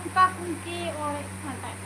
Ungkap kunci oleh santai.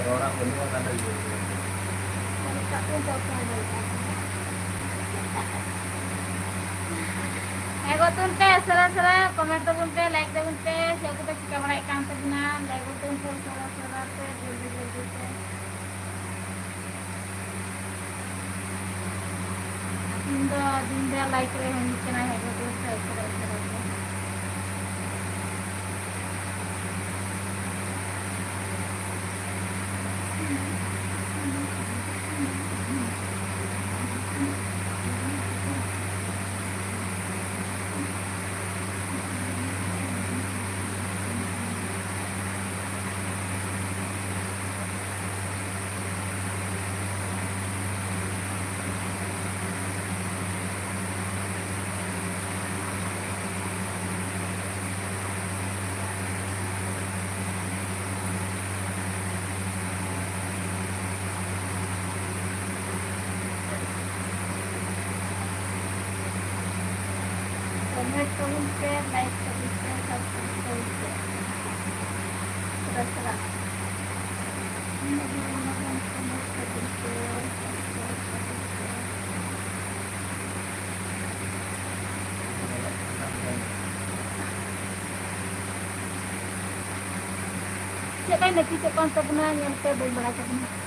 Orang benua kan ada Tak pun tak ada. Ego tunte sera komen to tunte like to tunte saya kita cika mulai kantor nan ego tunte sera te jodi te dinda like re hen kena ego tunte sera te comment to tunte like to tunte subscribe to tunte terserah. Ini di rumah Nak Cek kan nanti cek kontak pernah yang saya berbalik pernah.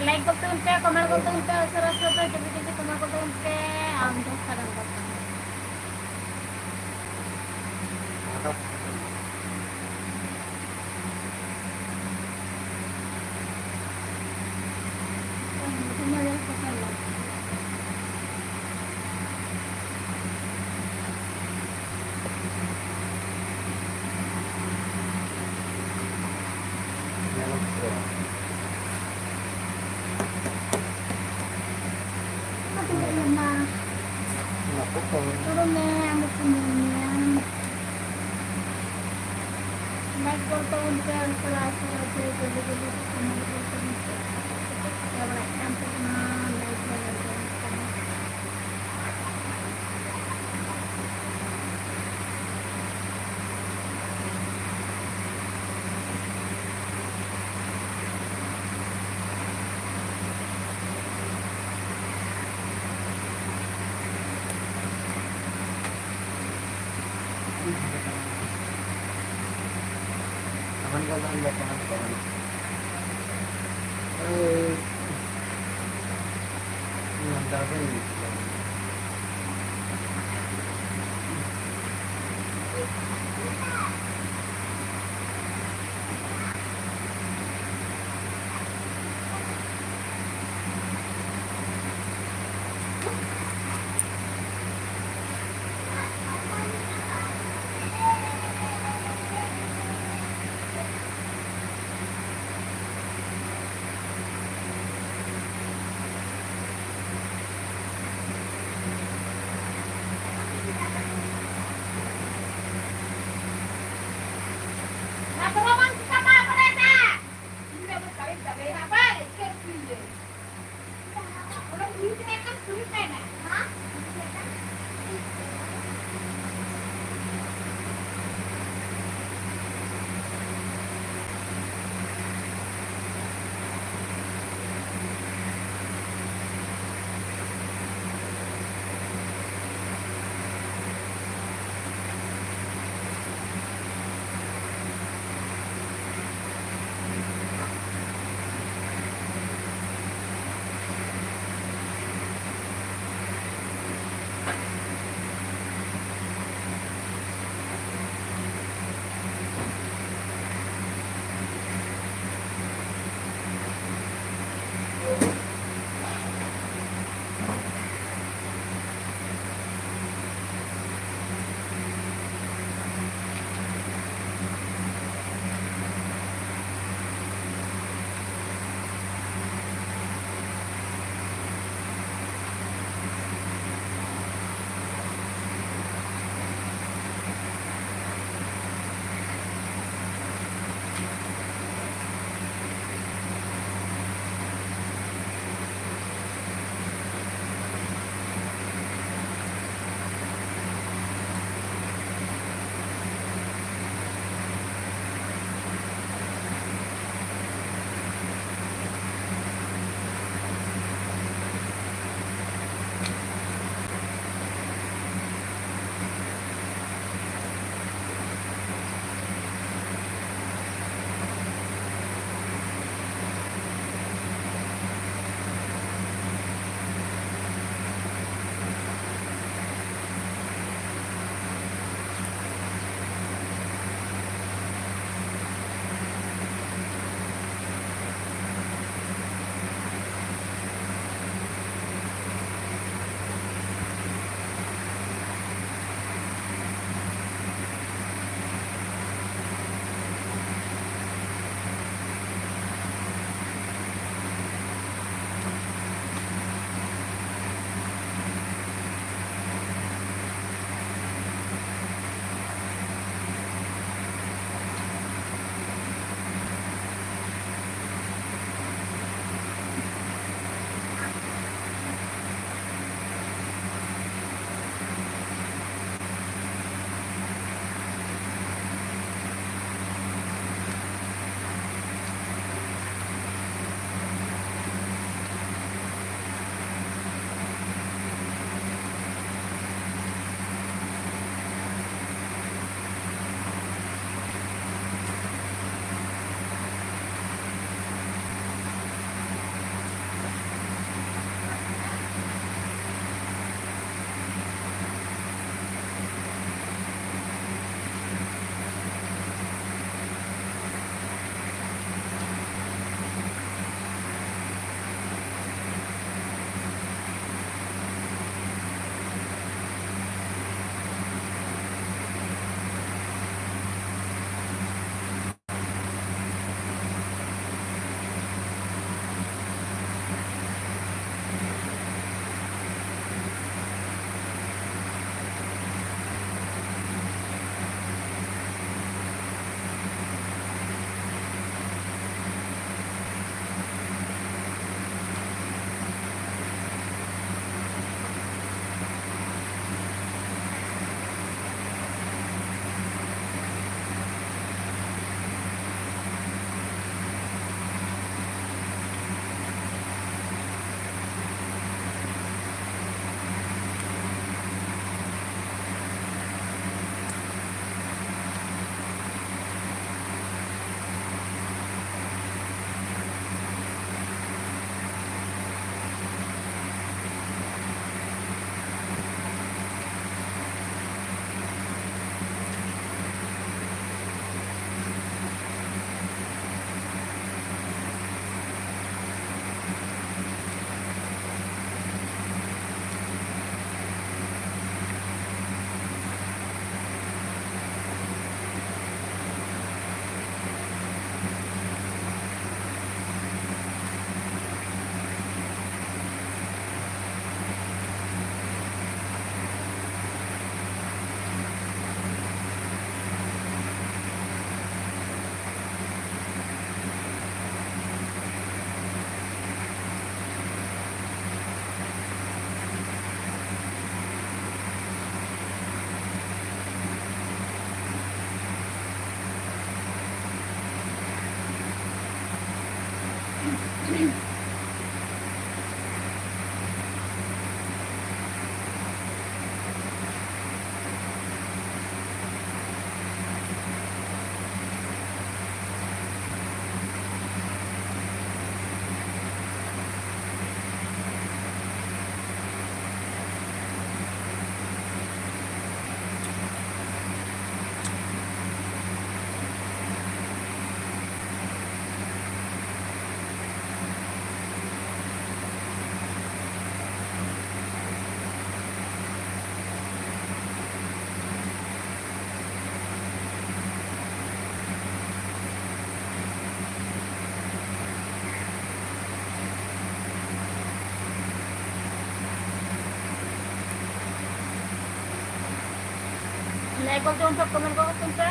Like करते उनके comment करते उनके सरस होते जब भी comment करते उनके हम जो खत्म करते हैं turun nih ambil semuanya like करते उनके सरस होते जब भी कमेंट करते उनके ya like sampai kenal like करते aman kalau anda kawan-kawan mantap ini Like करते उनका कमेंट करो तुमसे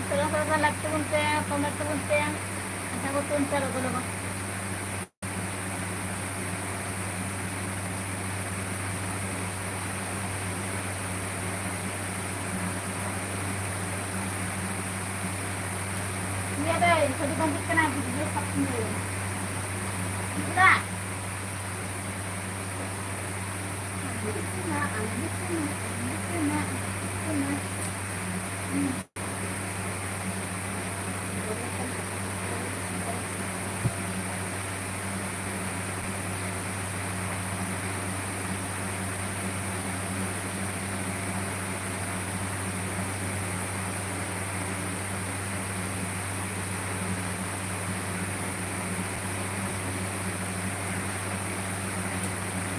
सगळं लागते म्हणते कमेंट म्हणते अशा करतो तुमच्या लोक मी आता कधी कंप्लीट का नाही दिवस टाकून तुला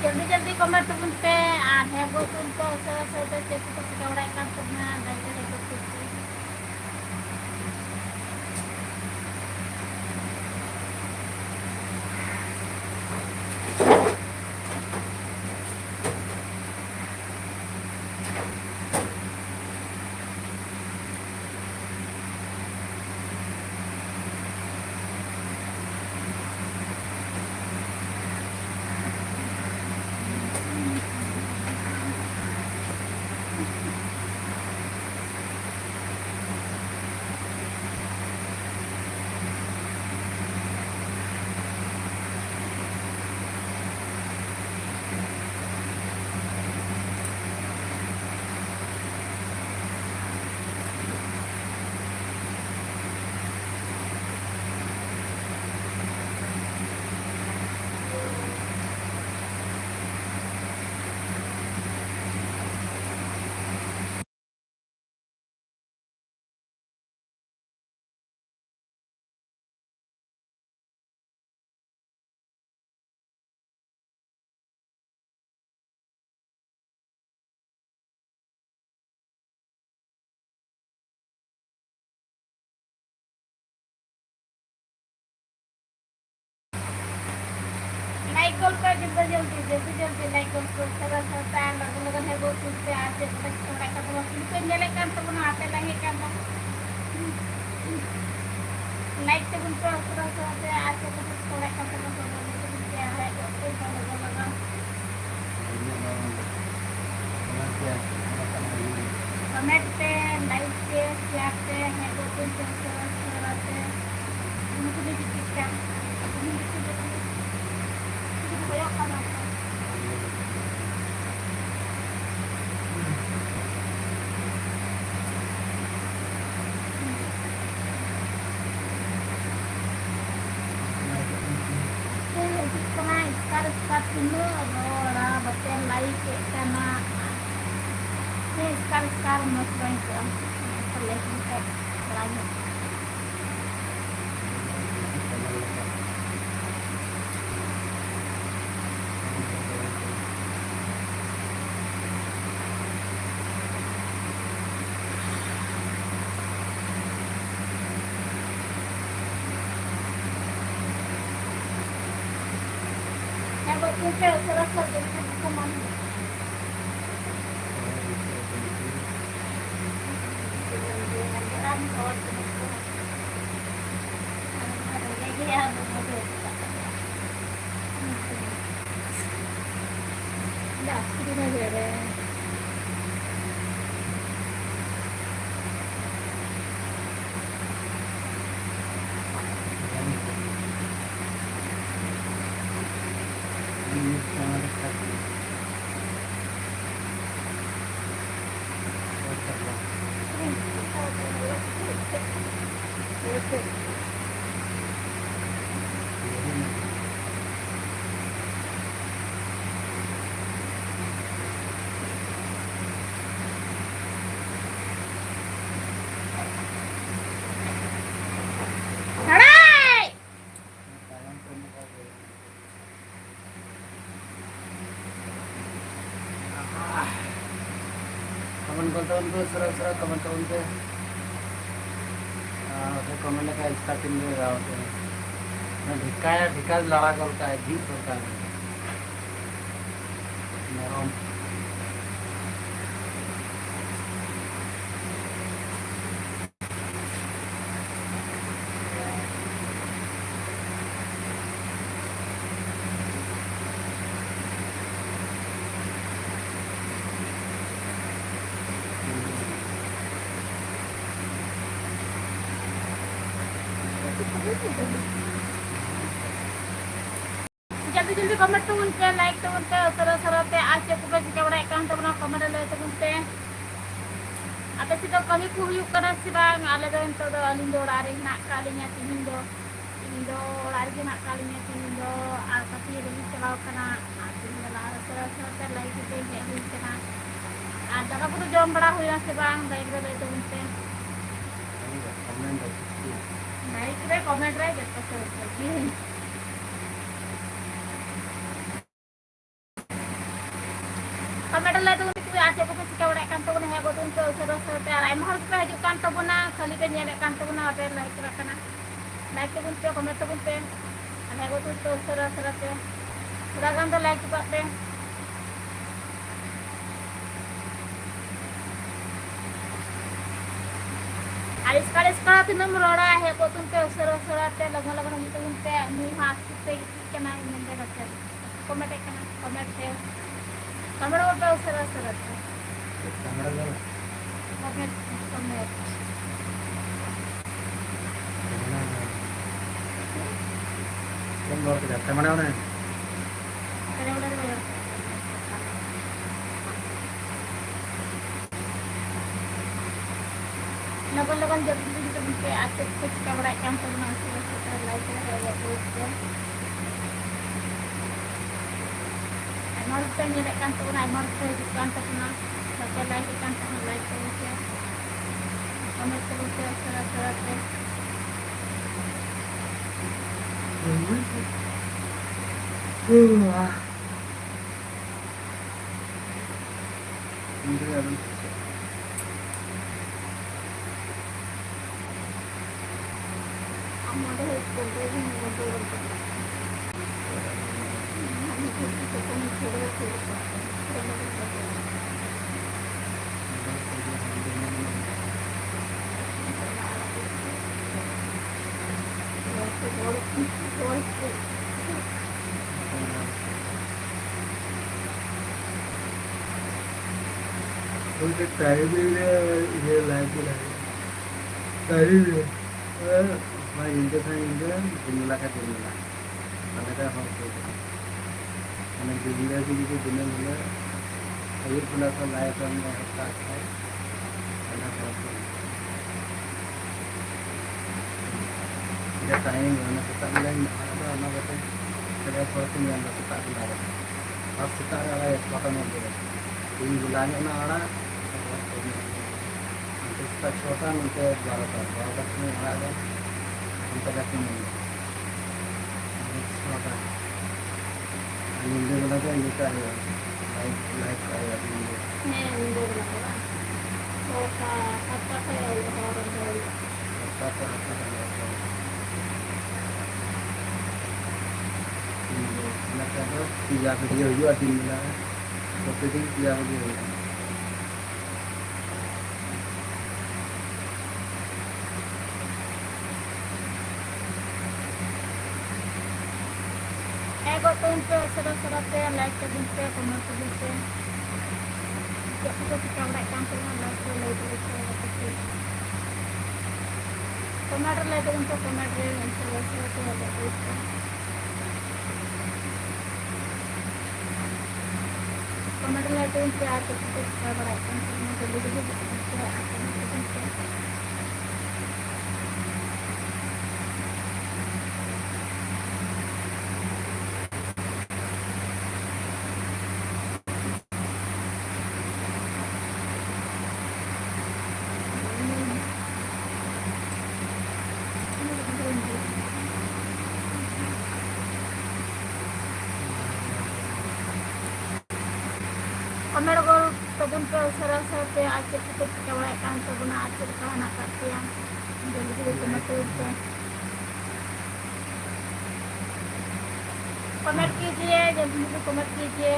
जल्दी जल्दी कमेंट तुमसे है वो तुमको कैसे केवढा काम करना लाइक कर जल्दी जल्दी जल्दी जल्दी लाइक कर सगळं तयार लगन हे गोष्टी ते आते थोडा का तुला किती गेले काम तर म्हणून आपल्याला हे काम लाइक ते पण थोडं ते आते थोडा का ते आहे ते लगा कमेंट पे लाइक पे शेयर पे है गोष्टी ते उनको भी कितना semua betul lain karena ini sekarang masih terlihat lagi. Saya serasa dengan teman. Aray! Comment करता हूँ तो सरल कमेंट करूँ तो कमेंट का स्टार्टिंग में रहा होते हैं मैं ढिक्का लड़ा करता है घी करता है नरम जल्दी जल्दी कमेंट तो उनके लाइक तो उनके सरल सरल पे आज के कुछ के बड़ा अकाउंट तो बना कमेंट ले तो उनके apa sih tuh kami kuyu karena sih bang ala tuh itu tuh lindo lari nak kalinya lindo lari nak kalinya lindo tapi lebih kalau kena lindo lari serasa lagi kita yang kena ada apa tuh jom berahu ya sih bang baik baik itu mungkin baik kita komen aja terus kami adalah itu untuk aja aku pasti kau rekan tu nak buat untuk serasa lain hal kita hajukan tu pun nak kali kan nyalakan tu pun ada lagi kena like tu pun tu komen tu pun tu ada buat untuk serasa sudah kan tu like juga tu alis kali tu nama orang है buat untuk serasa lagu-lagu itu untuk ni masuk tu kena ini mereka komen kena komen tu kamera apa serasa kamera dulu komen komen kamera kita kamera mana kena udah dulu lagu-lagu jadi itu mungkin asik kuch kamera yang pernah saya like ya itu Marta nyalakan tu nak marta jukan tu nak pakai like kan tu like tu ya komen tu serasa उनके time ये life time मैं इनके साथ इनके दुनिया का दुनिया मैंने कहा हम तो मैंने दुनिया की जो दुनिया मिला ये खुला सा लाइफ हमने हफ्ता है मैंने कहा ये टाइम मैंने पता मिला ना बता saya posting yang suka tidak pas suka ada ya foto mobil ini bulannya na orang nanti kita coba nanti baru ini ada untuk kasih ini coba ini dia lagi ini kan like ya ini Sofa apa saya orang dari tiga video juga di mana posting tiga video ego tunpe serasa like ke tunpe komen ke tunpe kita udah campur dengan like tomato like untuk tomato yang serasa ada itu tomato like untuk apa kita berakan semua dulu kami rogol tabun pe usara pe ache kita kita wala kan tabuna ache ka na ka tiang jadi kita cuma tu comment कीजिए जल्दी से comment कीजिए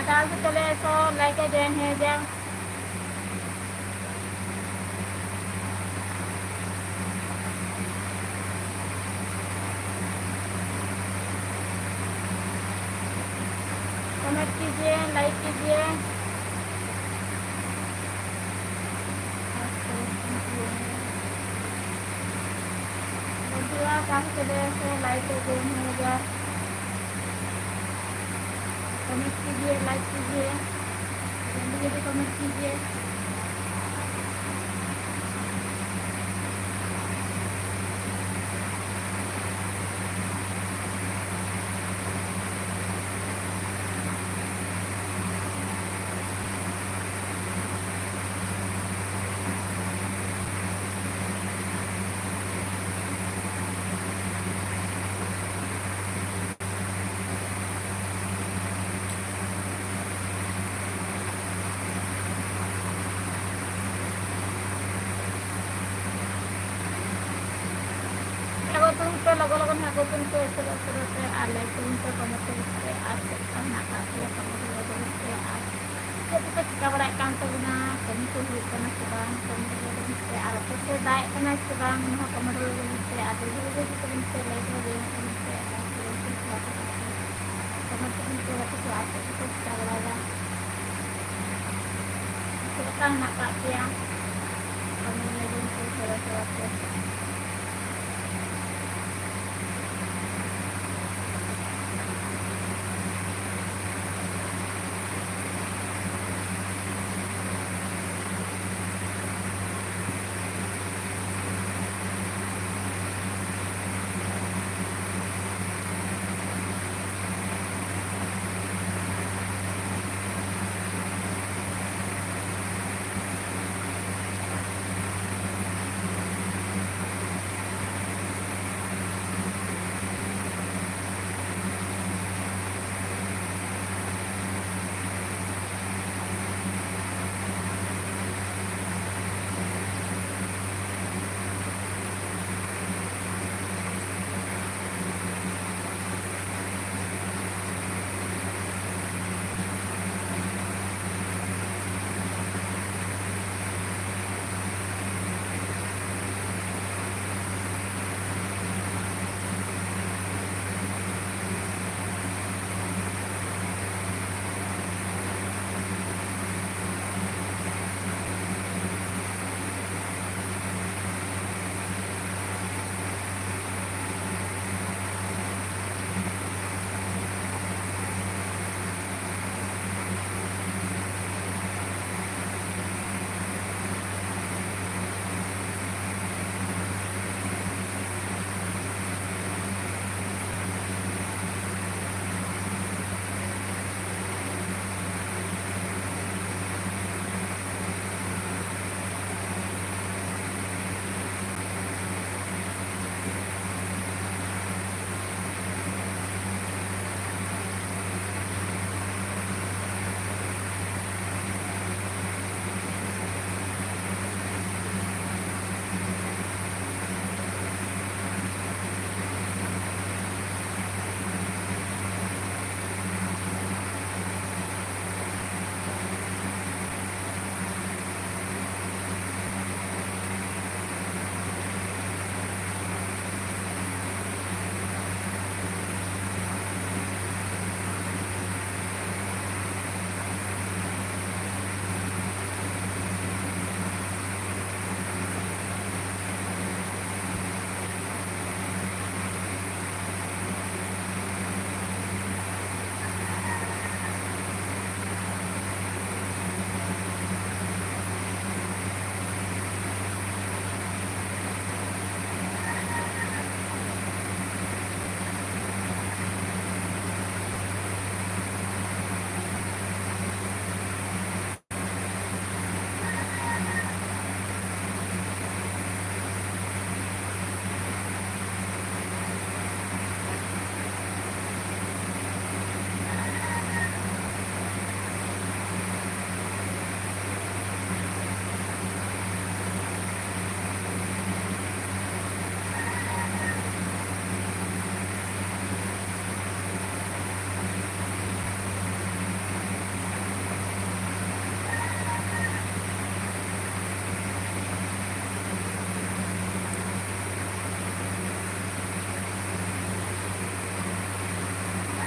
अटाल से चले तो like Jain है Jain comment कीजिए like कीजिए काफी चले से लाइक जैन है जैन कमेंट कीजिए लाइक कीजिए जल्दी जल्दी कमेंट कीजिए लगन है गोतन को ऐसे से आ लाइक तो कमेंट करते आज ना का से कमेंट करते आज तो चिका बड़ा काम तो ना कमी को हुई करना से बांग कमेंट करते आ तो से दाय करना से बांग ना कमेंट करते आ तो जो कमेंट से लाइक हो गए करते कमेंट करते तो आज तो चिका बड़ा जा तो का ना का क्या कमेंट करते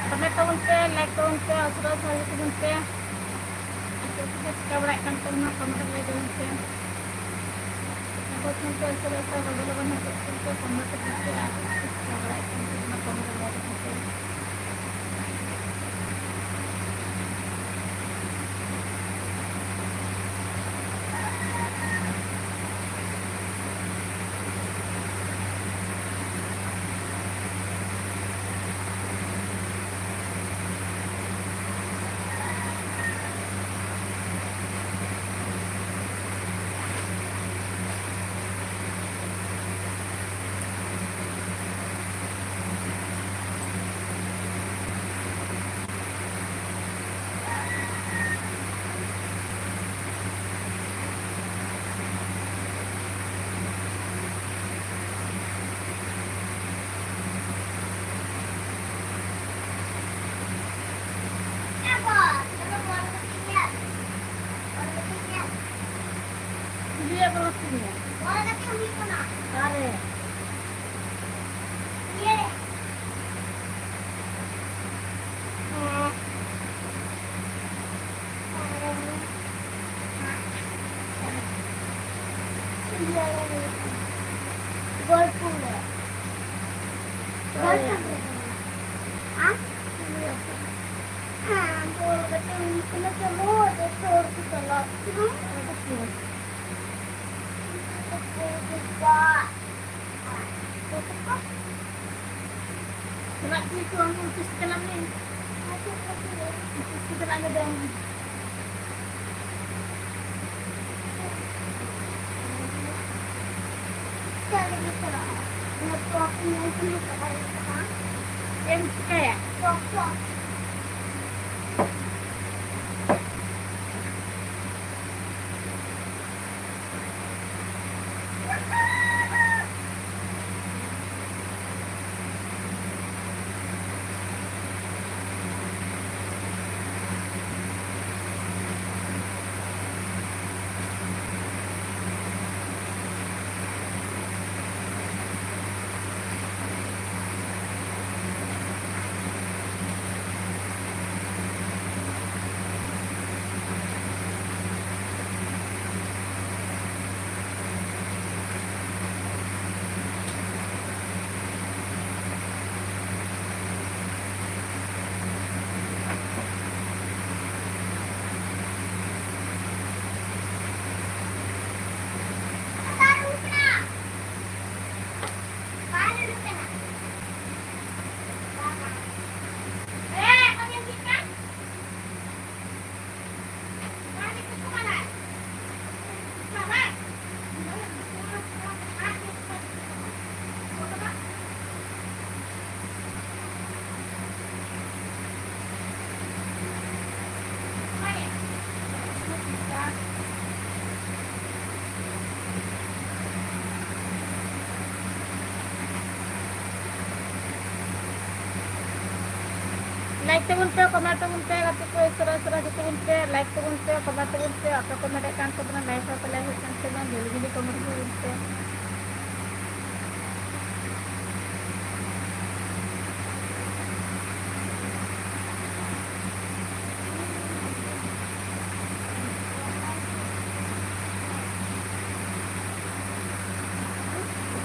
comment tahu pe, like tahu pe, asal saya tahu pe. Aku kita sekarang akan tahu comment lagi tahu pe. Aku tahu asal asal kalau mana kita comment tahu pe, sekarang akan tahu comment lagi tahu pe. Dia kalau sini. Tarik. Sebab tu tuang tu dalam ni. Kita nak ada dalam. Em suka ya? Like tegun pe, comment tegun pe, kata ko serah-serah tegun pe, like tegun pe, comment tegun pe, apa comment akan tegun like apa like kan tegun, jadi comment tegun pe.